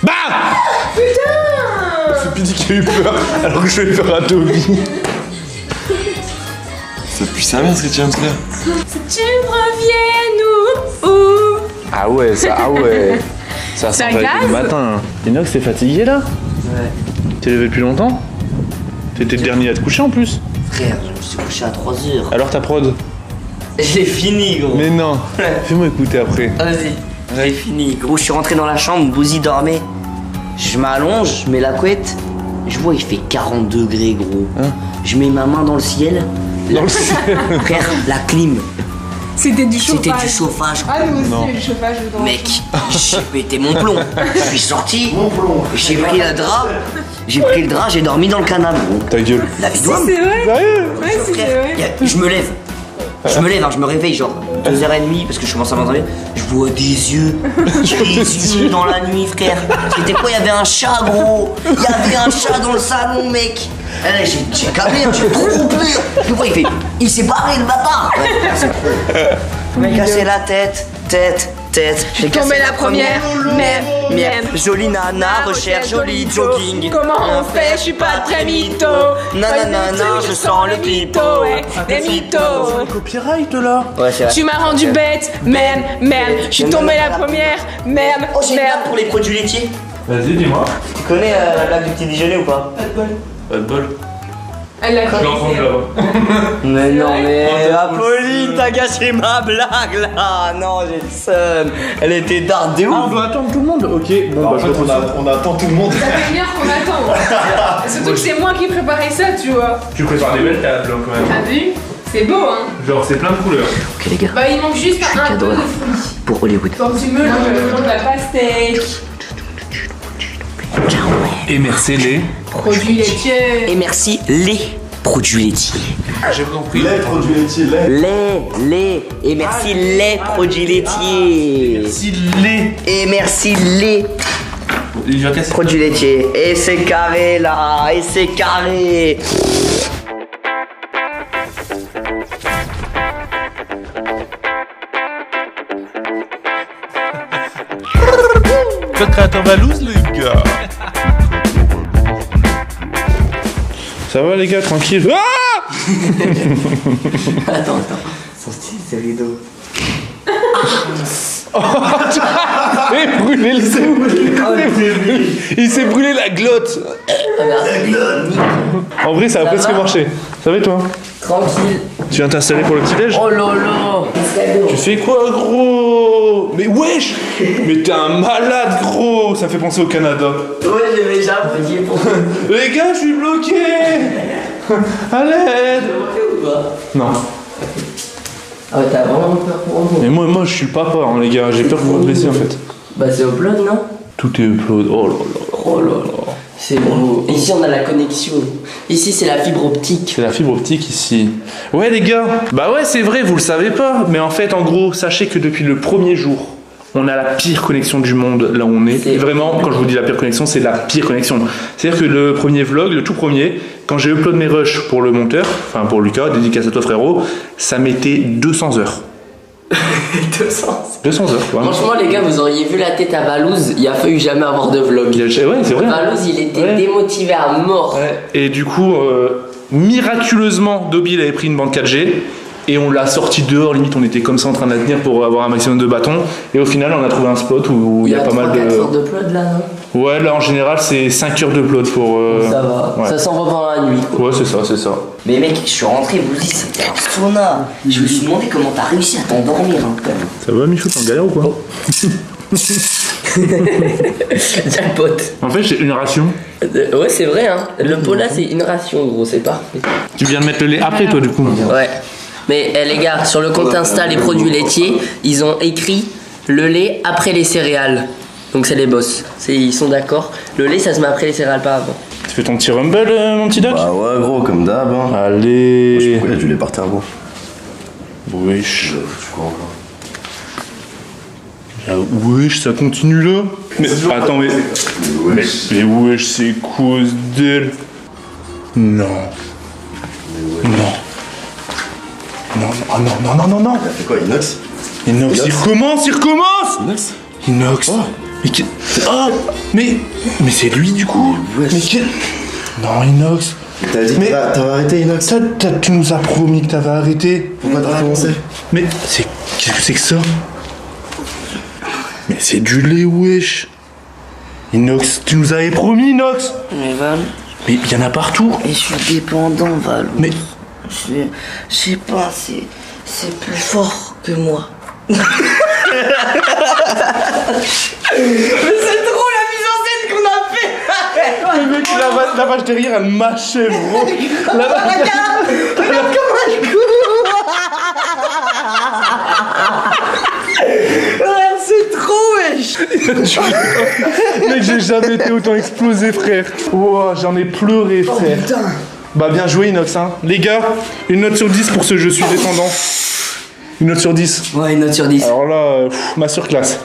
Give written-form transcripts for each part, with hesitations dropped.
Bah Putain! C'est Pidi qui a eu peur alors que je vais faire un Toby. Ça pue sa mère ce que tu viens de faire. Si tu reviens où? Ah ouais, ça, ah ouais. Ça Ça sent pas gaze le matin. Inox, t'es fatigué là? Ouais. T'es levé depuis longtemps? T'étais le dernier à te coucher en plus? Frère, je me suis couché à 3h. Alors ta prod? Je l'ai fini, gros. Mais non. Fais-moi écouter après. Vas-y. J'ai fini. Gros, je suis rentré dans la chambre, Bouzy dormait. Je m'allonge, je mets la couette. Je vois, il fait 40 degrés, gros. Hein? Je mets ma main dans le ciel. Dans le ciel. Frère, la clim. C'était du chauffage. C'était du chauffage. Ah, nous aussi, Non. il y a du chauffage dedans. Mec, j'ai pété mon plomb. Je suis sorti, j'ai pris le drap, j'ai dormi dans le canapé. Ta gueule. La vie doit. C'est vrai? Sérieux? Ouais, c'est Frère, vrai. je me lève. Je me réveille genre 2h30 parce que je commence à m'endormir. Je vois des yeux dans la nuit, frère. C'était quoi? Il y avait un chat, gros. Il y avait un chat dans le salon, mec. Eh, j'ai câblé, j'ai trop peur. Puis quoi, il s'est barré, le bâtard. Ouais, c'est trop. Je m'ai cassé la tête. J'ai Tombé cassé la première, merde. Jolie nana, recherche, joli jogging. Comment on fait? Je suis pas très mytho. Nanana, je sens le clito. Ouais, des mythos. Copyright là. Ouais, c'est vrai. Tu m'as rendu bête, merde. Je suis tombée la première, merde. Oh, j'ai une blague pour les produits laitiers. Vas-y, dis-moi. Tu connais la blague du petit déjeuner ou pas? Pas de bol. Elle l'a Je l'ai entendu là-bas. Mais non, mais Apolline, t'as gâché ma blague là. Non, j'ai le seum. Elle était darde de Ah, on ouf. doit attendre tout le monde? Ok, bon En bah fait, je retrouve ça. on attend tout le monde. Ça fait une heure qu'on attend. Surtout que c'est moi qui préparais ça, tu vois. Tu prépares des belles tables quand même. T'as vu? C'est beau, hein? Genre c'est plein de couleurs. Ok, les gars, Bah, il manque juste un peu cadeau, de là. fruits. pour Hollywood. Quand tu me le la pastèque. Émercez-les. Produits laitiers. Et merci, les produits laitiers. J'ai compris. Les produits laitiers, Les. Et merci, les produits laitiers. Si les. Et merci, les Il va casser. produits laitiers. Et c'est carré là. Et c'est carré. Code créateur Valouz les gars. Ça va les gars, tranquille. Ah Attends. Son style, c'est rideau. Il brûlé le Il s'est brûlé la glotte. En vrai ça a Ça presque va marché. Ça va et toi? Tranquille. Tu viens t'installer pour le petit déj? Oh là là. Tu fais quoi gros? Mais wesh! Mais t'es un malade gros! Ça me fait penser au Canada. Ouais, j'ai déjà prié pour toi. Les gars, je suis bloqué! À l'aide! Non. Ah ouais, t'as vraiment peur pour moi. Mais moi je suis le papa hein, les gars, j'ai peur pour vous blesser en fait. Bah c'est upload, non? Tout est upload. Oh là là. Oh là là. C'est beau. Ici on a la connexion. Ici c'est la fibre optique. C'est la fibre optique ici. Ouais les gars, bah ouais c'est vrai, vous le savez pas. Mais en fait en gros, sachez que depuis le premier jour, on a la pire connexion du monde là où on est. C'est- Et vraiment, quand je vous dis la pire connexion, c'est la pire connexion. C'est-à-dire que le premier vlog, le tout premier, quand j'ai upload mes rushs pour le monteur, enfin pour Lucas, dédicace à toi frérot, ça mettait 200 heures. 200 heures, vraiment. Franchement les gars, vous auriez vu la tête à Valouz, il a failli jamais avoir de vlog. Ouais, c'est vrai. Valouz il était Ouais. démotivé à mort. Et du coup, miraculeusement, Dobby il avait pris une bande 4G et on l'a sorti dehors, limite on était comme ça en train de la tenir pour avoir un maximum de bâtons. Et au final, on a trouvé un spot où il y a pas mal 3-4 heures de. d'upload là, non? Ouais, là en général, c'est 5 heures d'upload pour. Ça va, ouais. ça s'en va pendant la nuit quoi. Ouais, c'est ça, c'est ça. Mais mec, je suis rentré, vous dites, c'était un sauna. Je me suis demandé comment t'as réussi à t'endormir hein, quand même. Ça va, Michou, t'es en galère ou quoi? Jackpot. En fait, j'ai une ration. Ouais, c'est vrai, hein. Le pot là, c'est une ration, gros, c'est parfait. Tu viens de mettre le lait après, toi, du coup. Ouais. Mais les gars, sur le compte Insta, les produits laitiers, ils ont écrit le lait après les céréales. Donc c'est les boss. Ils sont d'accord. Le lait, ça se met après les céréales, pas avant. Tu fais ton petit rumble, mon petit doc? Bah ouais, gros, comme d'hab. Hein. Allez. Pourquoi il y a du lait par terre, gros? Wesh. Je crois encore. Ah, wesh, ça continue là? Mais attends, mais wesh, c'est cause d'elle. Non. Non. Non, ah non, non, non, non, non. Il a fait quoi, Inox? Inox, il recommence, il recommence! Inox? Inox. Oh mais c'est lui du coup. Wesh. Mais quel... Non Inox. T'as dit que t'avais arrêté, Inox? Tu nous as promis que t'avais arrêté. Pourquoi t'as recommencé? Mais qu'est-ce que c'est que ça? Mais c'est du lait, wesh. Inox, tu nous avais promis, Inox. Mais Val, Mais il y en a partout. et je suis dépendant, Val. Mais Je sais pas, c'est plus fort que moi. Mais c'est trop la mise en scène qu'on a fait. le mec, la vache derrière, elle m'achève, gros. La vache Regarde comment je cours. Regarde, c'est trop, wesh. Mec, j'ai jamais été autant explosé, frère. Wow, j'en ai pleuré, frère. Putain. Bah, bien joué, Inox, hein. Les gars, une note sur 10 pour ce jeu, je suis dépendant. Une note sur 10. Ouais, une note sur 10. Alors là, masterclass.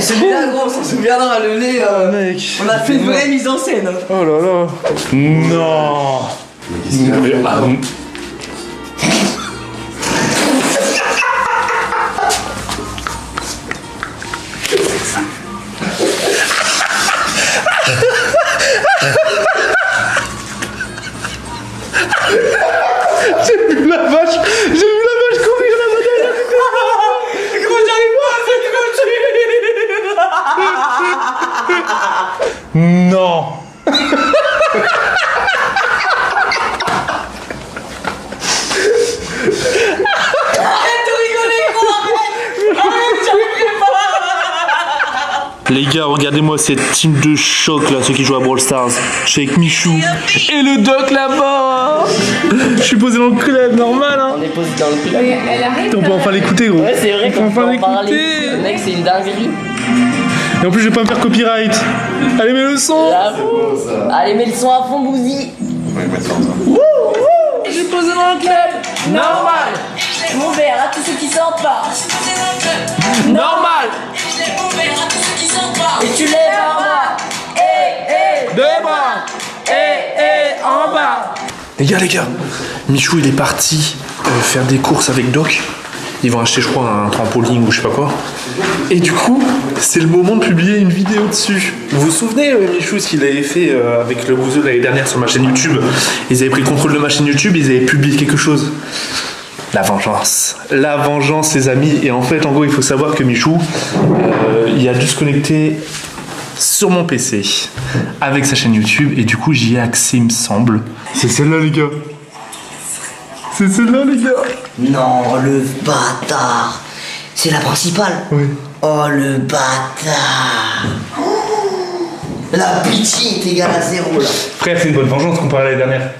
Celui-là, gros, on s'en souviendra, le nez. Mec. On a fait une vraie mise en scène. Hein. Oh là là. Non. Mais, J'ai vu la vache courir là-bas derrière. Comment j'arrive pas à cette Non. Arrête de rigoler, gros, arrête, j'arrive pas. Les gars, regardez-moi cette team de choc là, ceux qui jouent à Brawl Stars. Je suis avec Michou et le doc là-bas. Je suis posé dans le club, normal hein. On est posé dans le club. Elle arrive. On peut enfin l'écouter gros. Ouais, c'est vrai qu'on peut en parler. l'écouter. Mec, c'est une dinguerie. Et en plus je vais pas me faire copyright. Allez mets le son. J'avoue. Allez, mets le son à fond, Bouzy. Je suis posé dans le club. Normal. Mon verre à tous ceux qui sortent pas. Normal. Et tu lèves en bas. De bras. En bas. Les gars. Michou il est parti faire des courses avec Doc. Ils vont acheter je crois un trampoline ou je sais pas quoi. Et du coup, c'est le moment de publier une vidéo dessus. Vous vous souvenez, Michou, ce qu'il avait fait avec le bouseux l'année dernière sur ma chaîne YouTube? Ils avaient pris le contrôle de ma chaîne YouTube, ils avaient publié quelque chose. La vengeance, les amis. Et en fait, en gros, il faut savoir que Michou, il a dû se connecter sur mon PC avec sa chaîne YouTube. Et du coup, j'y ai accès, il me semble. C'est celle-là, les gars. C'est celle-là, les gars. Non, le bâtard. C'est la principale. Oui. Oh, le bâtard. La pitié est égale à 0 là. Frère, c'est une bonne vengeance comparé à l'année dernière.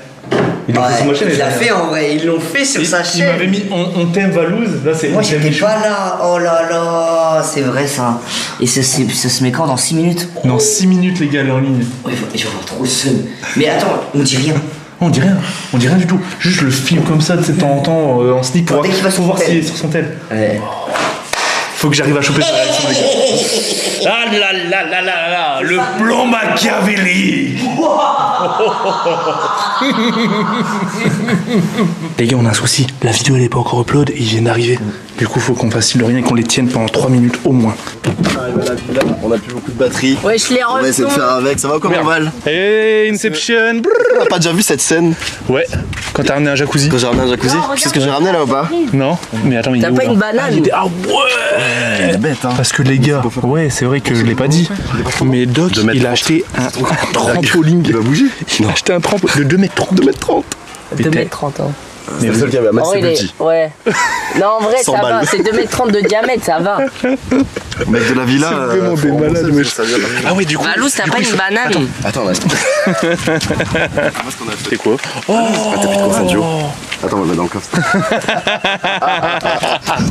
Ils l'ont fait sur ma chaîne. Il l'a fait en vrai, ils l'ont fait sur sa Il chaîne. m'avait mis on t'aime Valouz. Là, c'est Moi on t'aime j'étais Michou. pas là, oh là là, c'est vrai ça. Et ça se met quand dans 6 minutes? Dans 6 minutes, les gars, elle est en ligne. Ouais, je vais avoir trop le seum. Mais attends, on dit rien. On dit rien du tout. Juste je le filme comme ça de temps en temps en sneak pour Dès qu'il va sur voir son s'il tel. est sur son tel. Ouais. Faut que j'arrive à choper sa réaction, les gars. Ah là là là là là, le plan Machiavelli. Les gars, on a un souci. La vidéo elle est pas encore upload et ils viennent d'arriver. Du coup, faut qu'on fasse le rien et qu'on les tienne pendant 3 minutes au moins. On a plus beaucoup de batterie. Ouais, je l'ai On va essayer de faire avec. Ça va ou comment, Val? Hey, Inception. On a pas déjà vu cette scène Ouais, quand t'as ramené un jacuzzi. quand j'ai ramené un jacuzzi? Tu sais ce que j'ai ramené là ou pas? Non, mais attends, il est T'as où, pas là une banane? Ah ouais. Elle est bête, hein. Parce que les gars, ouais, c'est vrai que je l'ai pas dit, mais Doc, 2 mètres il a acheté un trampoline. Il va bouger? Il a acheté un trampoline de 2m30. 2m30. 2m30 ans. C'est le seul qui avait un max, Oh, c'est il est. petit. Ouais. Non, en vrai, 100 ça va. balles. C'est 2m30 de diamètre, ça va. Mec de la villa. C'est vraiment des faut malades, rembourser, mais ça vient pas. Ah ouais, du coup. Valous, t'as du pas coup, une banane? Attends, là. C'est quoi? Ah, t'as pris de quoi, duo? Attends, on va le mettre dans le coffre.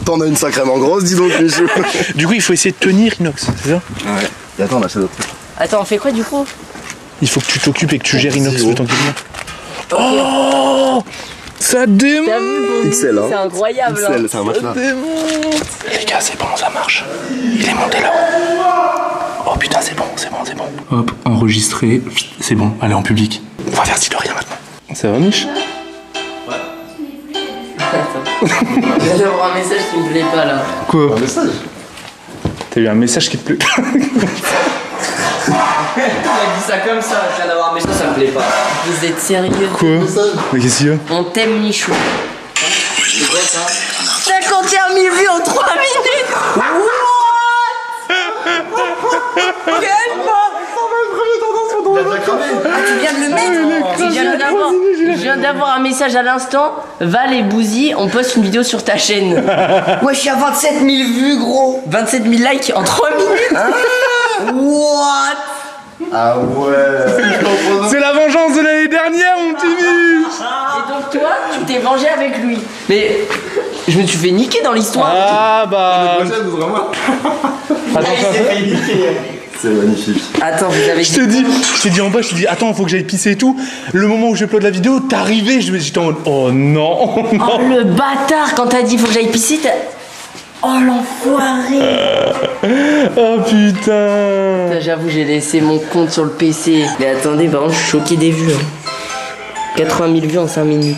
T'en as une sacrément grosse, dis donc, Michou. Du coup, il faut essayer de tenir Inox, c'est ça? Ouais. Et attends, on achète d'autres trucs. Attends, on fait quoi du coup? Il faut que tu t'occupes et que tu gères Inox Zéro. le temps qu'il vient. Oh, ça démonte. T'as vu, XL, hein. c'est incroyable. hein. XL, c'est un matelas. Les gars, c'est bon, ça marche. Il est monté là-haut. Oh putain, c'est bon. Hop, enregistré. C'est bon, allez en public. On va faire style de rien maintenant. Ça va, Mich? Je viens d'avoir un message qui me plaît pas là. Quoi? Un message. T'as eu un message qui te plaît. Il a dit ça comme ça, je viens d'avoir un message, ça me plaît pas. Vous êtes sérieux? Quoi? Mais qu'est-ce qu'il y a? On t'aime, Michou. C'est quoi ça? 51 000 vues en 3 minutes. What? Ah, tu viens de le mettre? Je viens d'avoir un message à l'instant. Val et Bouzy, on poste une vidéo sur ta chaîne. Ouais, je suis à 27 000 vues, gros. 27 000 likes en 3 minutes. What? Ah ouais. C'est la vengeance de l'année dernière, mon petit Mich. Et donc toi, tu t'es vengé avec lui. Mais je me suis fait niquer dans l'histoire. Ah bah. C'est magnifique. Attends, vous avez Je t'ai dit en bas, je t'ai dit attends, faut que j'aille pisser et tout. Le moment où j'upload la vidéo, t'es arrivé, j'étais en mode oh non, oh non. Oh le bâtard, quand t'as dit faut que j'aille pisser, t'as... Oh l'enfoiré. Oh putain. J'avoue, j'ai laissé mon compte sur le PC. Mais attendez, par contre, je suis choqué des vues. 80 000 vues en 5 minutes.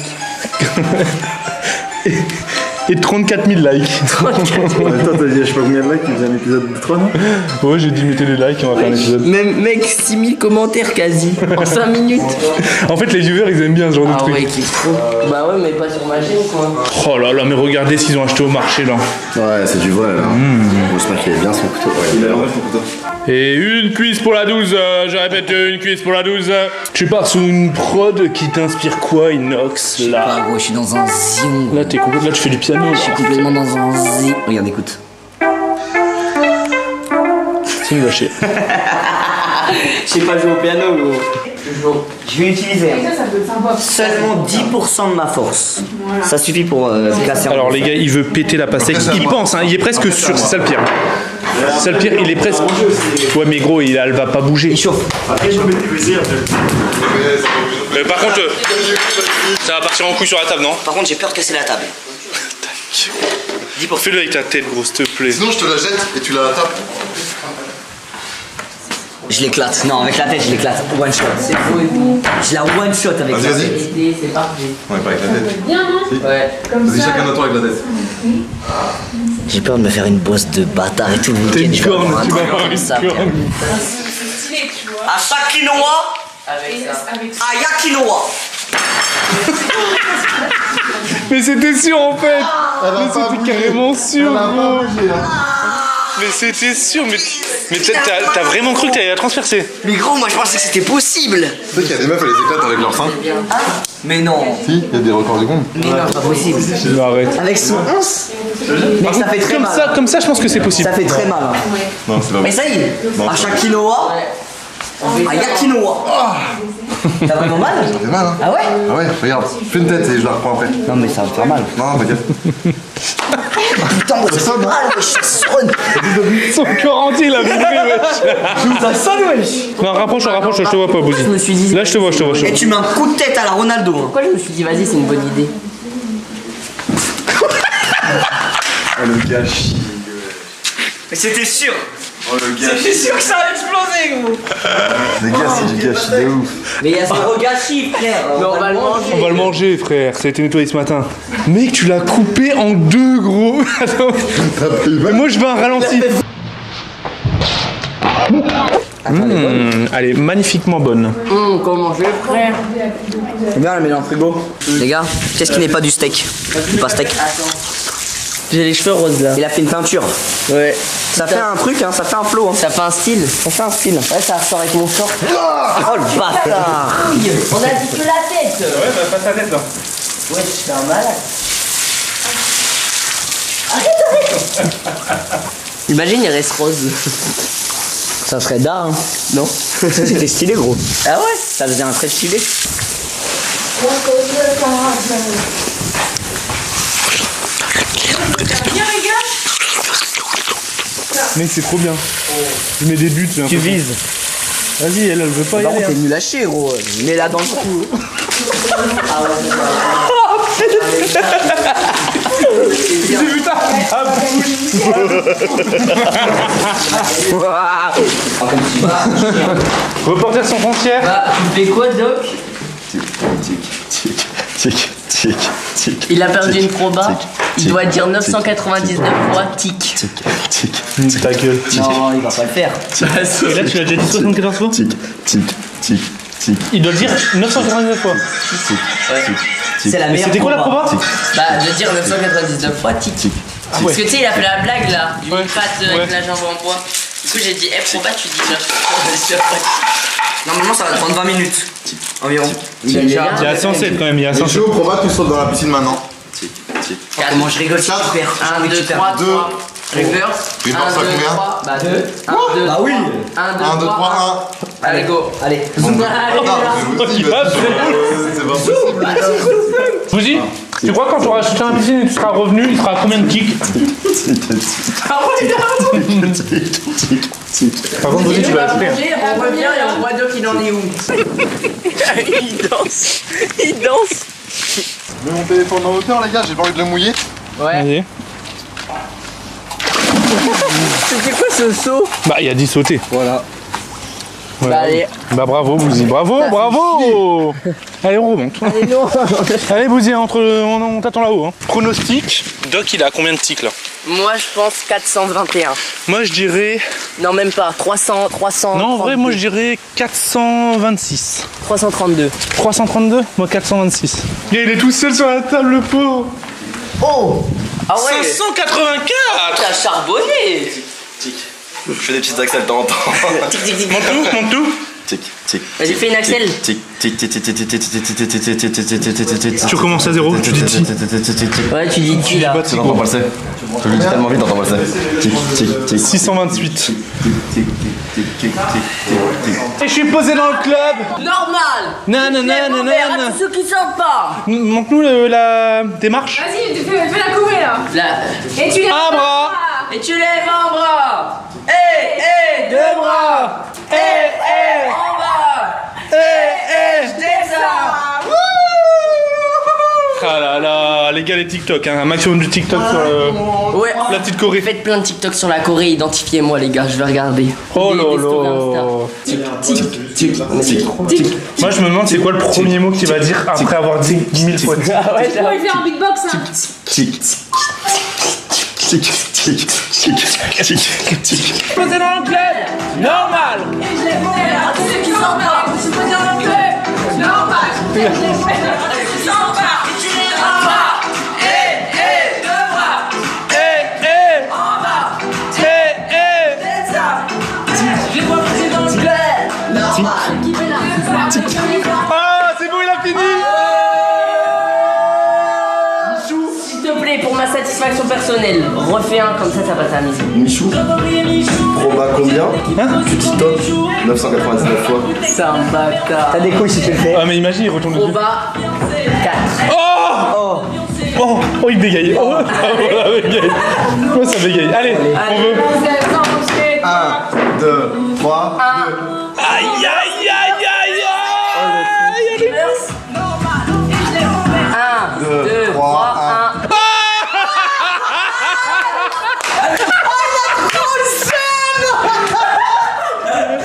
Et 34 000 likes. 34 000. Toi, t'as dit, je sais pas combien de likes, tu faisais un épisode de 3, non? Ouais, j'ai dit mettez les likes, on va faire un épisode. Même mec, 6 000 commentaires quasi en 5 minutes. En fait, les viewers ils aiment bien ce genre de Ah truc. ouais, qui trop. Bah ouais, mais pas sur ma chaîne quoi. Oh là là, mais regardez s'ils ont acheté au marché là. Ouais, c'est du vrai là. J'espère qu'il est bien son couteau. Ouais, il a l'air son couteau. Et une cuisse pour la 12, je répète, une cuisse pour la 12. Tu pars sous une prod qui t'inspire quoi, Inox là? Ah gros, je suis dans un zion. Là, t'es complètement, là tu fais du piano. Je suis complètement dans un zion. Regarde, écoute. C'est une lâcher. Je sais pas jouer au piano, gros. Je vais utiliser Ça peut être sympa. seulement 10% de ma force. Ça suffit pour casser en Alors les gars, il veut péter la pastèque. Il pense, hein, il est presque sûr, c'est ça le pire. C'est ça le pire, il est presque. Ouais, mais gros, elle va pas bouger. Il chauffe. Par contre, ça va partir en couille sur la table, non? Par contre, j'ai peur de casser la table. 10%. Fais-le avec ta tête, gros, s'il te plaît. Sinon, je te la jette et tu la tapes. Je l'éclate. Non, avec la tête, je l'éclate. One shot. C'est faux et bon. Je la one shot avec la Vas-y, tête. C'est parfait. Ouais, pas avec la tête. Bien, non? Ouais. Comme Vas-y, ça. chacun notre tour avec la tête. J'ai peur de me faire une bosse de bâtard et tout. T'as une Je vais corne, avoir un tu vas truc avoir comme une ça, corne. frère. C'est stylé, tu vois. À chaque quinoa, Avec ça. Avec ça. Aya quinoa. Mais c'était sûr en fait. Mais c'était carrément sûr, gros. Mais c'était sûr, mais t'as vraiment cru que t'allais la transpercer? Mais gros, moi je pensais que c'était possible. Tu sais qu'il y a des meufs, elles les éclatent avec leur sein. Mais non. Si, il y a des records du monde. Mais non, pas possible. Non, arrête. Avec son 11. Mec, ça fait très Comme mal. ça, comme ça, je pense que c'est possible. Ça fait très mal. Hein. Non, c'est pas Mais vrai. ça y est. À chaque quinoa, Aya quinoa. T'as vraiment mal? Ça fait mal, hein? Ah ouais? Ah ouais, regarde, fais une tête et je la reprends après. Non mais ça va faire mal. Non, t'inquiète. Putain, moi ça fait mal, wesh, ça sonne. Son corps entier, il a vibré, wesh. Ça sonne, wesh. Non, rapproche-toi, je te vois pas, Bouzy. Je me suis dit. Là, je te vois. Et tu mets un coup de tête à la Ronaldo. Hein. Pourquoi je me suis dit, vas-y, c'est une bonne idée? Oh le gâchis. Mais c'était sûr. Oh le gâchis. J'étais sûr que ça allait exploser, gros. Les gars, c'est du gâchis de ouf. Mais il y a zéro gâchis, frère. Mais on va le manger. On va le manger, frère. Ça a été nettoyé ce matin. Mec, tu l'as coupé en deux, gros. Attends. Mais moi, je veux un ralenti. Elle est magnifiquement bonne. Comment je vais, frère? Viens, la mets dans le frigo. Les gars, qu'est-ce qui n'est pas du steak? Du pas steak. J'ai les cheveux roses là. Il a fait une peinture. Ouais. Ça fait un truc, hein, ça fait un flow. Hein. Ça fait un style. Ça fait un style. Ouais, ça ressort avec mon short. Oh le bâtard. On a dit que la tête. Ouais, bah, passe ta tête là. Ouais, tu fais un malade. Arrête. Imagine, il reste rose. Ça serait d'art, hein. Non? C'était stylé, gros. Ah ouais? Ça faisait un très stylé. Bien, les gars. Mec, c'est trop bien. Je mets des buts. Tu vises. Vas-y, elle veut pas y Par aller. contre, t'es nul à chier, gros. Mets-la dans le trou. Ah ouais, J'ai vu ta Reporter sans frontières. Bah, tu fais quoi, Doc? Tic. tic, tic. Il a perdu tic, une proba. tic, Il tic, doit dire tic, 999 fois tic. Tic, tic, Ta gueule. Non, il va pas le faire. Et là, tu l'as déjà dit 74 fois? tic, tic, tic, tic. Il doit le dire 999 fois. C'est la meilleure. C'était quoi la proba? Bah, de dire 999 fois tic. Parce que tu sais, il a fait la blague là, du pâte avec la jambe en bois. Du coup, j'ai dit, proba, tu dis 999 fois tic. Normalement, ça va prendre 20 minutes environ. Il y a 107 quand même, il y a 107. Michou, proba, tu sautes dans la piscine maintenant. Tic, tic. Comment je rigole, si tu perds. 1, 2, 3, 3. Reverse. 1, 2, 3. Bah 2. 1, 2, 3. 1, 2, 3, 1. Allez, go. Allez. Zoom. Allez, C'est pas possible. Bougie, tu crois quand tu auras acheté un piscine et tu seras revenu, il sera à combien de kicks? Par contre, Bougie, tu vas acheter. On revient et on voit Doc, il en est où? Il danse. Il danse. Je mets mon téléphone en hauteur, les gars, j'ai pas envie de le mouiller. Ouais. Vas-y. C'était quoi ce saut? Bah, il a dit sauter. Voilà. Ouais. Bah, allez. Bah, bravo, Bougie. Bravo, bravo. Allez, on remonte. Allez, non. Allez, Bougie, on t'attend là-haut. Hein. Pronostic. Doc, il a combien de tics là? Moi, je pense 421. Moi, je dirais. Non, même pas. 300. Non, en vrai, moi, je dirais 426. 332. 332? Moi, 426. Il est tout seul sur la table, le pauvre. Oh! Ah ouais! 584! T'as charbonné! Tic. Je fais des petites axelles de temps en temps. Tic, tic, tic. Monte tout. Tic, tic. Vas-y, fais une axelle. Tic, tic, tic, tic, tic, tic, tic, tic, tic, tic, tic, tic, tic. Tu recommences à zéro, tu dis ti. Ouais, tu dis qui là? T'entends pas le C. Je le dis tellement vite, t'entends pas le C. Tic, tic, tic. 628. Et je suis posé dans le club. Normal! Nanana, À tous ceux qui sortent pas! Montre-nous la démarche. Vas-y, fais la courir là. Là. Et tu lèves Un bras. Et tu lèves un bras! Deux bras. En bas! Je descends! Ah là là, les gars, les TikTok, hein, un maximum de TikTok sur Ouais. la petite Corée. Faites plein de TikTok sur la Corée, identifiez-moi les gars, je vais regarder. Oh Des là stories là. Insta. Tic. Moi, je me demande c'est quoi le premier mot qu'il va dire après avoir dit 10 000 fois. Ah ouais, On va faire un beatbox hein. Tic, tic, tic, tic, tic. Posé dans le club. Normal. À tous ceux qui sortent pas. Je suis pas dans le club. Normal. Je les fais. À tous ceux qui sortent pas. Tu lèves un bras. Deux bras. En bas. Je les vois passer dans le club. Normal. Qui fait la Ah, c'est bon, il a fini. S'il te plaît, pour ma satisfaction personnelle, refais un comme ça passe à la musique. Michou, proba combien? Tu dis top 999 fois. C'est un bâtard. T'as des couilles si tu le fais. Ah, mais imagine, il retourne dessus. Proba 4. Oh, il bégaye. Oh, ça bégaye. Moi, ça bégaye. Allez, on veut. 1, 2, 3, 2. Aïe, aïe, aïe, aïe, aïe. 1, 2, 3, 1.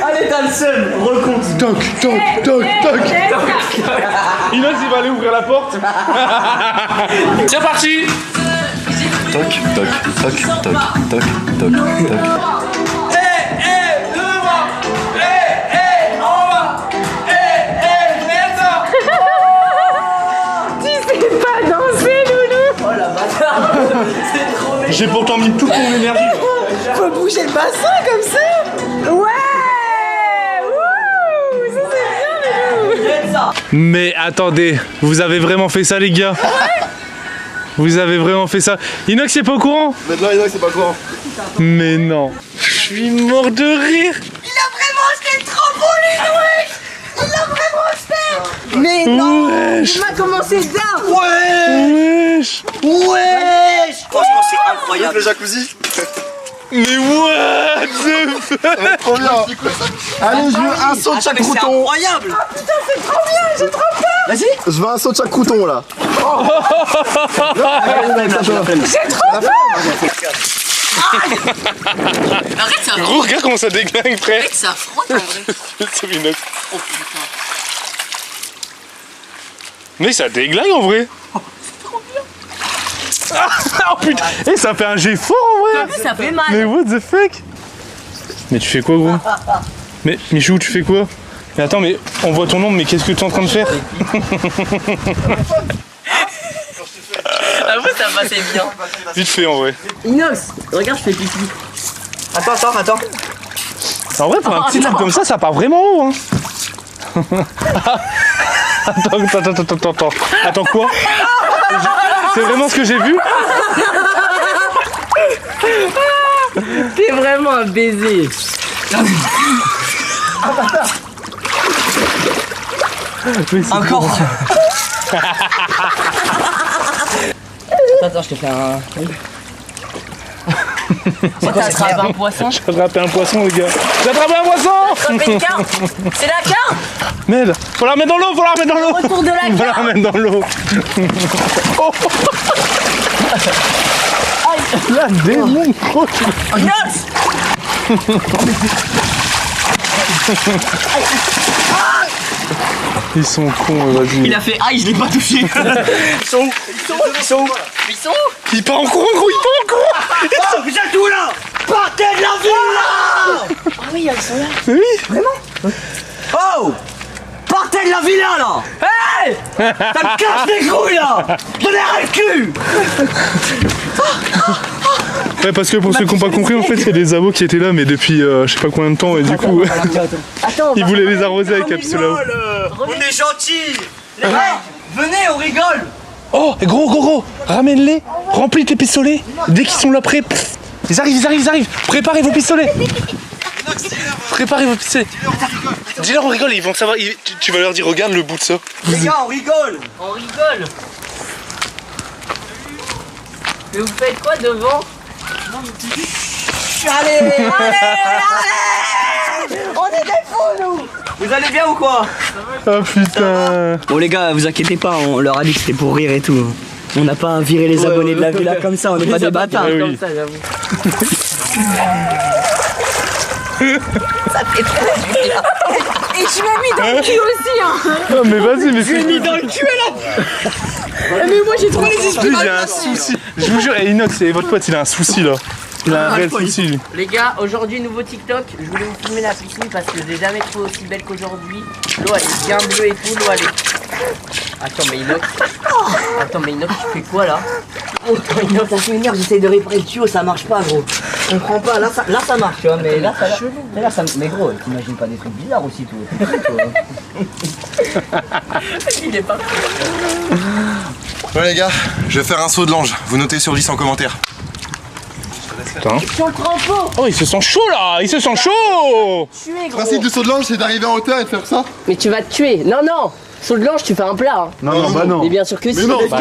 Allez, t'as le seum. Recompte. Toc. Inox, il va aller ouvrir la porte. C'est parti. Toc, toc, toc, toc, toc, toc, toc. J'ai pourtant mis toute mon énergie. Faut bouger le bassin comme ça. Ouais. Wouh. Ça c'est bien, les loups. Mais attendez, vous avez vraiment fait ça, les gars? Vous avez vraiment fait ça? Inox, c'est pas au courant? Maintenant, Inox, c'est pas courant. Mais non. Je suis mort de rire. Il a vraiment acheté le trampoline, ouais. Il a vraiment acheté. Mais non. Wesh. Il m'a commencé ça. Wesh. Wesh. Franchement, c'est incroyable. Le jacuzzi. Mais what the fuck? Trop bien. Allez, je veux un saut de chaque C'est crouton. incroyable. Ah putain, c'est trop bien, j'ai trop peur. Vas-y. Je veux un saut de chaque crouton là. J'ai trop peur. Arrête, ça Gros, regarde comment ça déglingue, frère. ça frotte en vrai. C'est Inox. Oh putain. Mais ça déglingue en vrai. Oh putain. Eh, ça fait un jet fort en vrai. Ça fait mal. Mais what the fuck? Mais tu fais quoi, gros? Mais Michou, tu fais quoi? Mais attends, mais on voit ton nom, mais qu'est-ce que tu es en train de faire? Avoue, ça passait bien. Vite fait en vrai. Inox, regarde, je fais pipi. Attends. En vrai, pour un petit truc comme ça part vraiment haut, hein. Attends, quoi? C'est vraiment ce que j'ai vu? T'es vraiment un baiser. Encore. Attends, je te fais un... C'est quoi, t'attrapes un poisson? J'ai attrapé un poisson, les gars. J'ai attrapé un poisson! Attrapé une carte. C'est la carte. Merde, faut la remettre dans l'eau, Retour de la Faut la carte. remettre dans l'eau. Oh. La démon, gros. Inox. Ils sont cons, vas-y. Il a fait aïe, je l'ai pas touché. Ils sont où? Il part en courant, gros, il part en courant. Vous êtes où là? Partez de la ville là. Ah oui, ils sont là. Oui. Oh! Partez de la villa là! Hey! Ça me casse les couilles là! Donnez le cul! Ouais, parce que pour ceux qui n'ont pas compris, en fait, il y a des abos qui étaient là, mais depuis je sais pas combien de temps, et du coup, Attends, ils voulaient les arroser avec la pistole à eau. on est gentils! Les gars, venez, on rigole! Oh, gros, ramène-les, remplis tes pistolets. Dès qu'ils sont là prêts, pff, ils arrivent. Préparez vos pistolets. Dis-leur, on rigole, ils vont savoir. Tu vas leur dire, regarde le bout de ça. Les gars, on rigole! On rigole! Mais vous faites quoi devant? Allez! On est des fous nous! Vous allez bien ou quoi? Ah putain. Bon les gars, vous inquiétez pas, on leur a dit que c'était pour rire et tout. On n'a pas viré les abonnés de la villa comme ça, on n'est pas des bâtards oui. comme ça, j'avoue. Ça fait trop bien. Et tu m'as mis dans le cul aussi, hein. Ah, mais vas-y, mais c'est. Mis dans le cul là. Mais moi j'ai trop les esprits. Lui, il a un souci. Je vous jure, et Inox, et votre pote, il a un souci là. Il a un réel souci, lui. Les gars, aujourd'hui nouveau TikTok, je voulais vous filmer la piscine parce que je l'ai jamais trouvé aussi belle qu'aujourd'hui. L'eau elle est bien bleue et tout, l'eau elle est... Attends mais Inox, tu fais quoi là? Oh Inox, ça fait une heure que j'essaie de réparer le tuyau, ça marche pas gros. Je comprends pas, là ça marche tu vois, mais là ça... Mais gros, t'imagines pas des trucs bizarres aussi toi. Il est pas... Ouais les gars, je vais faire un saut de l'ange. Vous notez sur 10 en commentaire. Putain. Sur le crampon. Oh, il se sent chaud là. Il se sent chaud. Tuer Le gros. principe du saut de l'ange, c'est d'arriver en hauteur et de faire ça. Mais tu vas te tuer. Non, non. Saut de l'ange, tu fais un plat. Hein. Non, bah non. Mais bien sûr que si. non, Bah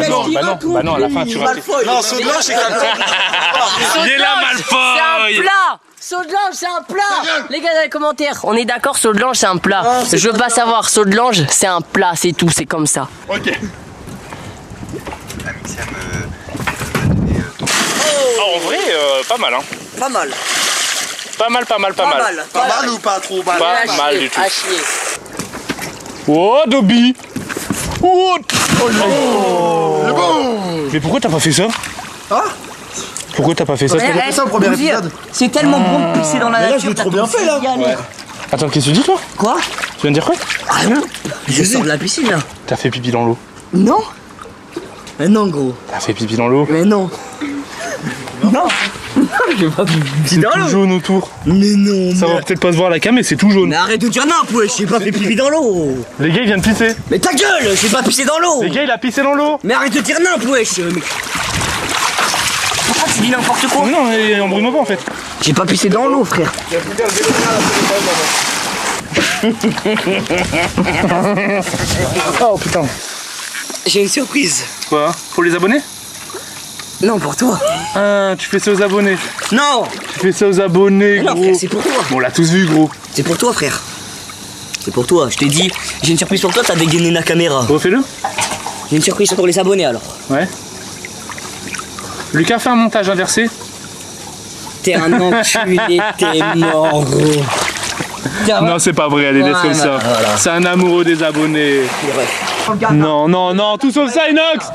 non, à la fin tu rates. Non, saut de l'ange, c'est comme ça. Il est là, C'est un Malfoy. plat. Saut de l'ange, c'est un plat. Les gars dans les commentaires, on est d'accord, saut de l'ange, c'est un plat. Je veux pas savoir, saut de l'ange, c'est un plat, c'est tout, c'est comme ça. Ok. En vrai, pas mal, hein. Pas mal. Pas mal. Pas mal ou pas trop mal? Pas mal du tout. À chier. Oh, Dobby. Oh. C'est bon. Mais pourquoi t'as pas fait ça? Hein? Pourquoi t'as pas fait ça? fait ça au premier épisode. C'est tellement bon de pisser dans la nature. je l'ai trop bien fait, là. Attends, qu'est-ce que tu dis toi? Quoi? Tu viens de dire quoi? Ah non. Je sors de la piscine là. T'as fait pipi dans l'eau. Non. Mais non gros. T'as fait pipi dans l'eau. Mais non. Non. J'ai pas pipi dans Tout l'eau. jaune autour. Mais non. Ça va peut-être pas se voir à la cam, mais c'est tout jaune. Mais arrête de dire non, wesh, j'ai pas fait pipi dans l'eau. Les gars, ils viennent pisser. Mais ta gueule, j'ai pas pissé dans l'eau. Les gars, il a pissé dans l'eau. Mais arrête de dire non, wesh. Mais... Pourquoi tu dis n'importe quoi? Non, embrouille-moi pas en fait. J'ai pas pissé dans l'eau, frère. Oh putain. J'ai une surprise. Quoi? Pour les abonnés? Non, pour toi. Ah, tu fais ça aux abonnés. Non. Tu fais ça aux abonnés, Mais non, gros. frère, c'est pour toi. Bon, on l'a tous vu, gros. C'est pour toi, frère. C'est pour toi. Je t'ai dit, j'ai une surprise pour toi, t'as dégainé la caméra. Refais-le. J'ai une surprise pour les abonnés alors. Ouais. Lucas, fais un montage inversé. T'es un enculé, t'es mort, gros. Non, c'est pas vrai, allez, laisse comme ça. Voilà. C'est un amoureux des abonnés. Non, tout sauf ça, Inox.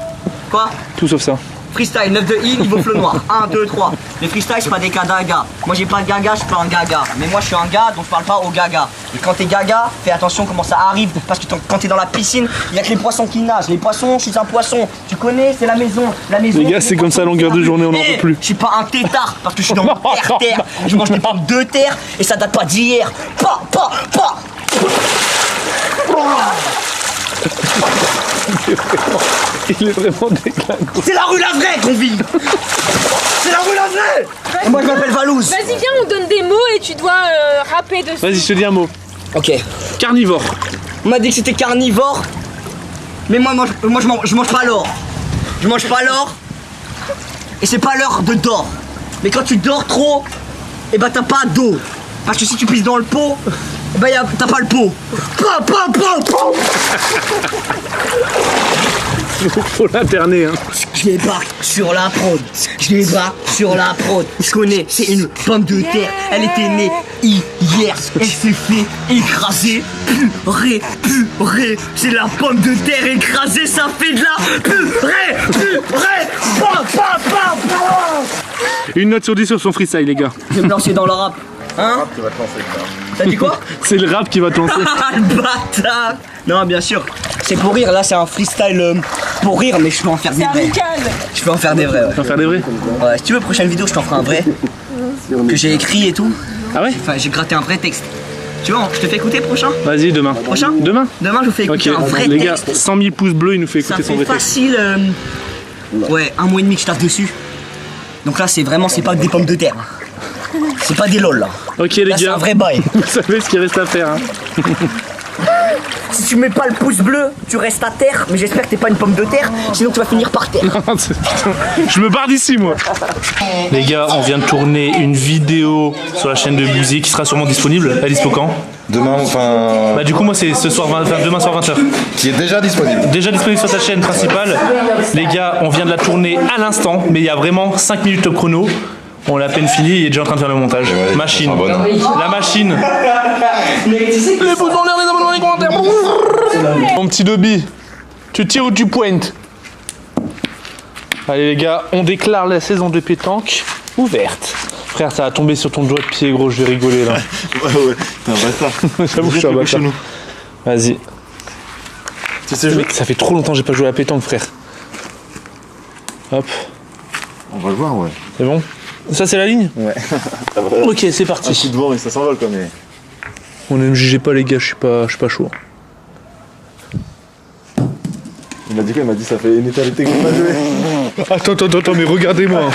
Quoi? Tout sauf ça. freestyle 9 de I, niveau flow noir. 1, 2, 3. Les freestyles, c'est pas des cas d'un gars. Moi, j'ai pas de gaga, je suis pas un gaga. Mais moi, je suis un gars, donc je parle pas au gaga. Et quand t'es gaga, fais attention comment ça arrive. Parce que quand t'es dans la piscine, il y a que les poissons qui nagent. Les poissons, je suis un poisson. Tu connais, c'est la maison. La maison. Les gars, c'est comme ça à longueur de journée, on n'en peut plus. Je suis pas un tétard parce que je suis dans le terre. Je mange des pommes de terre et ça date pas d'hier. Pas. Il est vraiment déglingué. C'est la rue La Vraie qu'on vit. C'est la rue La Vraie. Et moi je m'appelle Valouz. Vas-y, viens, on donne des mots et tu dois rapper dessus. Vas-y, je te dis un mot. Ok. Carnivore. On m'a dit que c'était carnivore. Mais moi je mange pas l'or. Je mange pas l'or. Et c'est pas l'heure de d'or. Mais quand tu dors trop, et bah t'as pas d'eau. Parce que si tu pisses dans le pot, et bah t'as pas le pot. Faut l'interner, hein. Je débarque sur la prod. Je connais, c'est une pomme de terre. Elle était née hier. Elle s'est fait écraser. Purée. C'est la pomme de terre écrasée. Ça fait de la purée. Une note sur 10 sur son freestyle, les gars. Je vais me lancer dans le rap. Hein? T'as dit quoi? C'est le rap qui va te lancer. Le bâtard. Non, bien sûr. C'est pour rire, là c'est un freestyle pour rire, mais je peux en faire des vrais. Je peux en faire des vrais, ouais. Tu vas faire des vrais? Ouais, si tu veux, prochaine vidéo, je t'en ferai un vrai. Que j'ai écrit et tout. Ah ouais? Enfin, j'ai gratté un vrai texte. Tu vois, je te fais écouter prochain? Vas-y, demain. Prochain? Demain? Demain, je vous fais écouter Ok, un vrai les gars, texte. 100 000 pouces bleus, il nous fait Ça écouter son fait vrai texte. facile, ouais, 1 mois et demi que je taffe dessus. Donc là, c'est vraiment, c'est pas des pommes de terre. C'est pas des lol là. Ok, les Là, c'est gars. un vrai bail. Vous savez ce qu'il reste à faire, hein. Si tu mets pas le pouce bleu, tu restes à terre, mais j'espère que t'es pas une pomme de terre, sinon tu vas finir par terre. Putain, je me barre d'ici, moi. Les gars, on vient de tourner une vidéo sur la chaîne de musique qui sera sûrement disponible. Elle est dispo quand? Demain, enfin. Bah du coup moi c'est ce soir, demain soir 20h. Qui est déjà disponible. Déjà disponible sur sa chaîne principale. Les gars, on vient de la tourner à l'instant, mais il y a vraiment 5 minutes top chrono. On l'a à peine fini, il est déjà en train de faire le montage. Ouais, machine. bon, La machine. Les pouces en l'air, les abonnements, les commentaires. Mon petit Dobby, tu tires ou tu pointes? Allez les gars, on déclare la saison de pétanque ouverte. Frère, ça va tomber sur ton doigt de pied, gros, je vais rigoler là. Ouais, t'es un bâtard. J'avoue que je suis un bâtard. Vas-y. Tu sais jouer? Ça fait trop longtemps que j'ai pas joué à la pétanque, frère. Hop. On va le voir, ouais. C'est bon? Ça c'est la ligne? Ouais. Ok, c'est Un parti. coup de vent, mais ça s'envole quoi, mais. On ne me jugez pas les gars, je suis pas chaud. Il m'a dit quoi? Il m'a dit ça fait une éternité qu'on a joué. Attends, mais regardez-moi.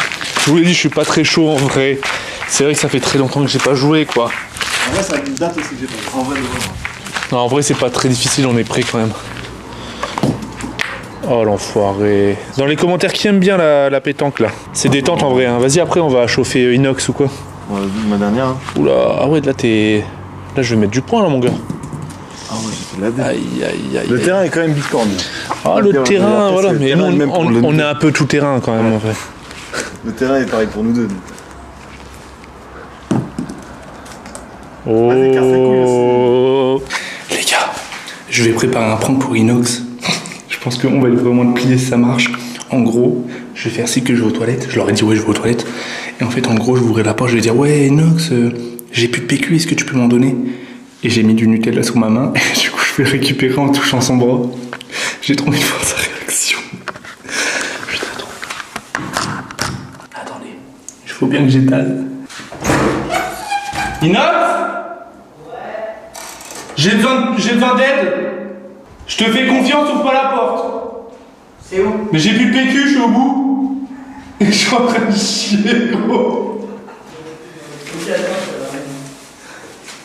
Je vous l'ai dit, je suis pas très chaud en vrai. C'est vrai que ça fait très longtemps que j'ai pas joué quoi. En vrai, ça a une date aussi que j'ai pas joué. En vrai, Non, en vrai c'est pas très difficile, on est prêt quand même. Oh l'enfoiré. Dans les commentaires qui aiment bien la pétanque là. C'est détente en vrai, hein. Vas-y après on va chauffer inox ou quoi. Ouais, ma dernière. Hein. Oula, ah ouais là t'es. Là je vais mettre du point là mon gars. Ah ouais, j'ai fait la dé. Aïe. Le terrain est quand même bicorne. Ah le Ok, terrain, après, voilà, c'est le mais terrain, nous même pour le- on est un peu tout terrain quand même en vrai. Le terrain est pareil pour nous deux. Vas-y, casse les couilles Oh. Les gars, je vais préparer un prank pour Inox. Je pense qu'on va vraiment le plier si ça marche. En gros, je vais faire si que je vais aux toilettes. Je leur ai dit ouais je vais aux toilettes. Et en fait en gros je vais ouvrir la porte, je vais dire ouais Inox, j'ai plus de PQ, est-ce que tu peux m'en donner? Et j'ai mis du Nutella sous ma main. Et du coup je vais le récupérer en touchant son bras. J'ai trop envie de voir sa réaction. Putain trop. Attendez, il faut bien que j'étale. Inox? J'ai besoin d'aide. Je te fais confiance, ouvre pas la porte. C'est où? Mais j'ai plus de PQ, je suis au bout. Et je suis en train de chier, gros.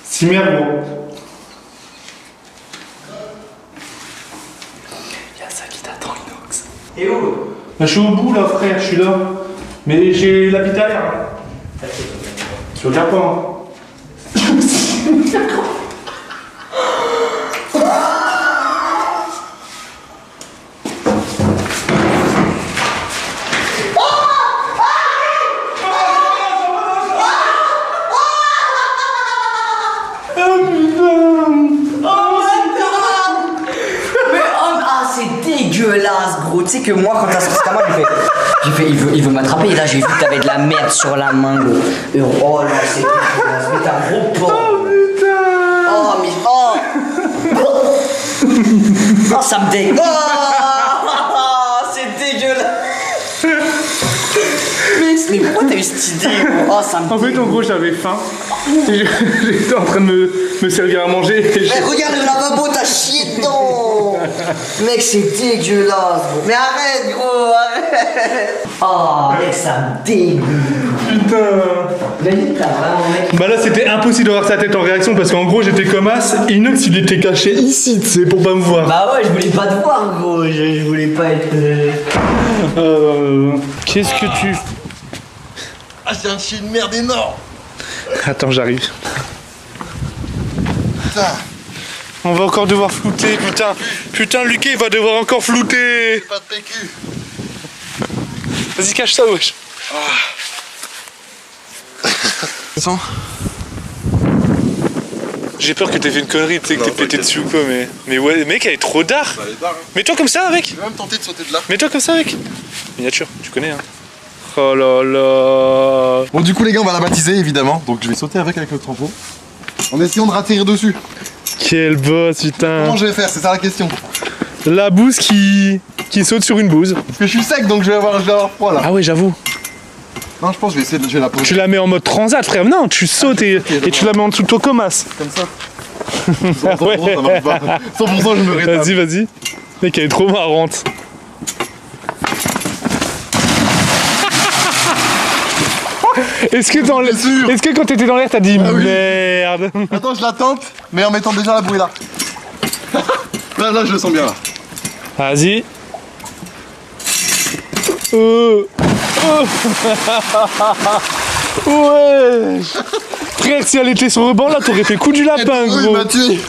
Cimer, gros. Y'a ça qui t'attend, Inox. Et où? Bah, je suis au bout, là, frère, je suis là. Mais j'ai l'habit à l'air. Hein. Tu regardes pas, hein. Mais oh, ah c'est dégueulasse gros, tu sais que moi quand t'as sorti ta main, j'ai fait J'ai fait, il veut m'attraper. Et là, j'ai vu que t'avais de la merde sur la main, gros. Et oh là, c'est dégueulasse. Mais t'es un gros porc. Oh putain. Oh, mais. Oh. Oh, ça me dégueule. Oh, c'est dégueulasse. Mais pourquoi t'as eu cette idée, gros? Oh, ça me En fait, en gros, j'avais faim. J'étais en train de me servir à manger. Et mais regarde le lavabo, t'as chié dedans. Mec, c'est dégueulasse, gros. Mais arrête, gros, arrête. Oh, mec, ça me dégueule. Putain. Vas-y, t'as vraiment, mec. Bah là, c'était impossible d'avoir sa tête en réaction parce qu'en gros, j'étais comme as. Inox, il était caché ici, tu sais, pour pas me voir. Bah ouais, je voulais pas te voir, gros. Je voulais pas être. Qu'est-ce que tu. Ah, c'est un chien de merde énorme. Attends, j'arrive. Putain. On va encore devoir flouter, putain. Putain, Lucas, il va devoir encore flouter. Pas de PQ. Vas-y, cache ça, wesh. Attends. J'ai peur que t'aies fait une connerie, tu sais, que t'es pété dessus ou quoi, mais ouais, mec, elle est trop d'art. Ça allait d'art, hein. Mets-toi comme ça, avec. J'ai même tenté de sauter de là. Mets-toi comme ça, avec. Miniature, tu connais, hein. Oh là là. Bon, du coup, les gars, on va la baptiser évidemment. Donc, je vais sauter avec le trampo. En essayant de ratterrir dessus. Quel boss, putain. Comment je vais faire? C'est ça la question. La bouse qui saute sur une bouse. Parce que je suis sec, donc je vais avoir froid là. Ah ouais, j'avoue. Non, je pense que je vais la poser. Tu la mets en mode transat, frère. Non, tu sautes et tu la mets en dessous de ton comas. Comme ça. 100%, ça marche pas. 100% je me rétame. Vas-y, vas-y. Mec, elle est trop marrante. Est-ce que quand t'étais dans l'air, t'as dit oui. merde? Attends, je la tente, mais en mettant déjà la bouée là. Là, je le sens bien là. Vas-y. Ouais. Frère, si elle était sur le banc là, t'aurais fait coup du lapin, Il gros. m'a tué.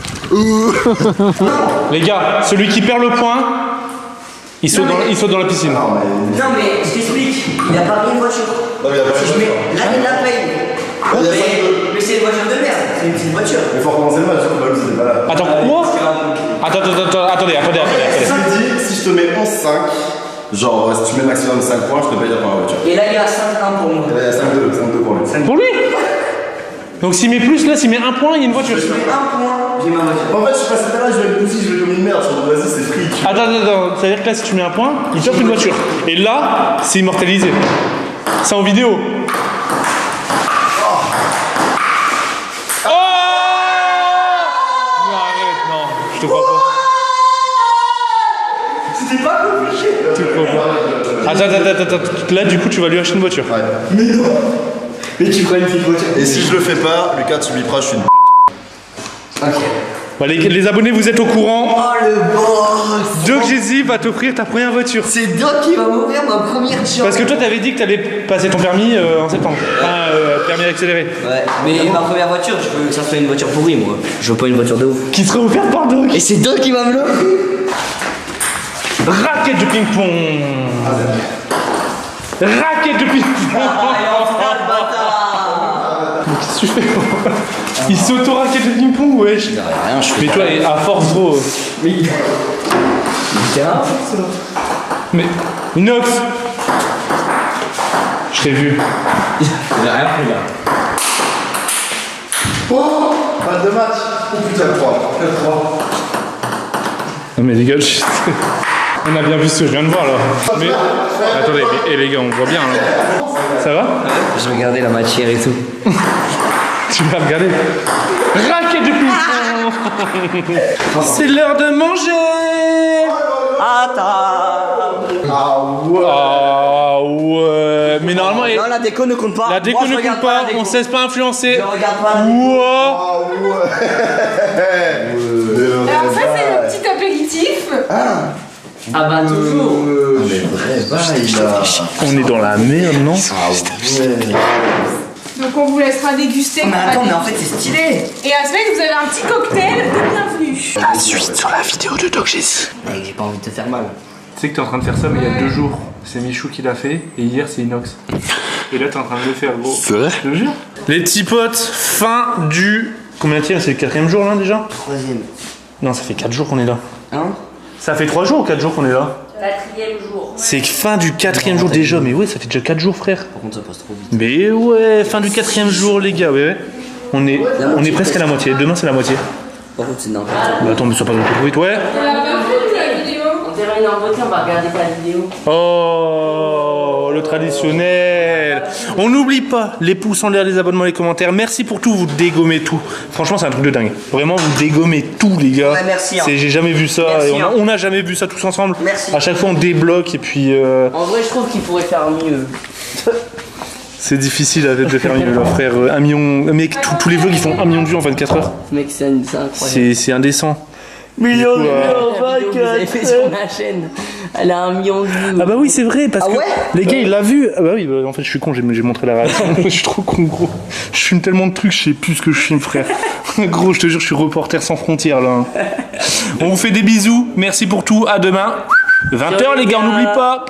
Les gars, celui qui perd le point, il saute dans la piscine. Non, mais je t'explique. Il a pas pris une voiture. Non, mais il a pas Si je mets. Là, il la paye. Mais c'est une voiture de merde. C'est une petite voiture. Mais faut recommencer le match, bah, c'était pas là. Attends, quoi? Attendez. Je t'ai dit, si je te mets 11-5, genre si tu mets un maximum de 5 points, je te paye la première voiture. Et là, il y a 5-1 pour moi. Et là, il y a 5-2 pour lui. Pour lui? Donc s'il met plus, là, s'il met un point, il y a une voiture. Je mets 1 point, j'ai ma voiture. En fait, je suis passé par là, je vais être poussé, je vais comme une merde. Vas-y, c'est free. Attends, ça veut dire que là, si tu mets un point, il t'offre une voiture. Et là, c'est immortalisé. C'est en vidéo. Oh! Non, arrête, non, je te crois pas. C'était pas compliqué. Je te crois pas. Attends. Là, du coup, tu vas lui acheter une voiture. Ouais. Mais non. Mais tu prends une petite voiture. Et si je le fais pas, Lucas, tu biperas, je suis une. Ok. Bah, les abonnés, vous êtes au courant. Oh le boss. Doc Jay-Z va t'offrir ta première voiture. C'est Doc qui va m'ouvrir ma première chance. Parce que toi, t'avais dit que t'allais passer ton permis en septembre. Permis accéléré. Ouais, mais ma première voiture, je veux que ça soit une voiture pourrie, moi. Je veux pas une voiture de ouf. Qui sera offerte par Doc. Et c'est Doc qui va me l'offrir. Raquette de ping-pong. Raquette de ping-pong. Qu'est-ce que tu fais? Il s'auto-raquette de ping-pong, wesh. Rien, je Mais toi, à force, gros. Mais. C'est un Mais. Inox. Je t'ai vu. Il a rien pris là. Oh, balle de match. Oh putain, 3. Non, mais les gars, on a bien vu ce que je viens de voir là. Mais. Attendez, et les gars, on voit bien là. Ça va? Je regardais la matière et tout. Tu vas regarder. Raquette de ping-pong. C'est l'heure de manger. Attends. Ah ouais. Mais normalement, Non, la déco ne compte pas. la déco Moi, je ne regarde compte pas. la déco. On se laisse pas influencer. Je regarde pas la déco. Wow. Ah ouais. Alors ça c'est le petit apéritif. Ah bah toujours. Mais vrai, il a. On est dans la merde, non? Donc on vous laissera déguster. Mais attends, mais en fait c'est stylé. Et à ce mec vous avez un petit cocktail de bienvenue. La suite sur la vidéo de Doc Jay-Z. Mec, j'ai pas envie de te faire mal. Tu sais que t'es en train de faire ça, mais il y a 2 jours, c'est Michou qui l'a fait, et hier c'est Inox. Et là t'es en train de le faire, gros. C'est vrai? Je te jure. Les petits potes, fin du. Combien de c'est le 4e jour là déjà? 3ème. Non, ça fait 4 jours qu'on est là. Hein? Ça fait 3 jours ou 4 jours qu'on est là? 4e jour. C'est fin du 4e jour déjà, mais ouais, ça fait déjà 4 jours, frère. Par contre, ça passe trop vite. Mais ouais, fin du 4e jour, les gars, ouais. On est presque à la moitié. Demain, c'est la moitié. Par contre, c'est n'importe quoi. Bah attends, mais ça passe un peu trop vite, ouais. On termine en beauté, on va regarder ta vidéo. Oh, le traditionnel. On n'oublie pas les pouces en l'air, les abonnements, les commentaires. Merci pour tout, vous dégommez tout. Franchement, c'est un truc de dingue. Vraiment, vous dégommez tout, les gars. Ouais, merci, hein. J'ai jamais vu ça. Merci, et on n'a jamais vu ça tous ensemble. Merci. À chaque fois, on débloque et puis. En vrai, je trouve qu'il pourrait faire mieux. C'est difficile à de faire mieux, là, frère. 1 million. Mec, tous les vlogs ils font 1 million de vues en 24 heures. Mec, c'est incroyable. C'est indécent. Million de vues coup, en 24 que vous avez fait sur ma chaîne. Elle a 1 million de vues. Ah bah oui, c'est vrai, parce Ah que ouais les gars, il l'a vu. Ah bah oui, bah, en fait, je suis con, j'ai montré la réaction. Je suis trop con, gros. Je filme tellement de trucs, je sais plus ce que je filme, frère. Gros, je te jure, je suis reporter sans frontières, là. On vous fait des bisous. Merci pour tout. À demain. 20h, les gars, on n'oublie pas.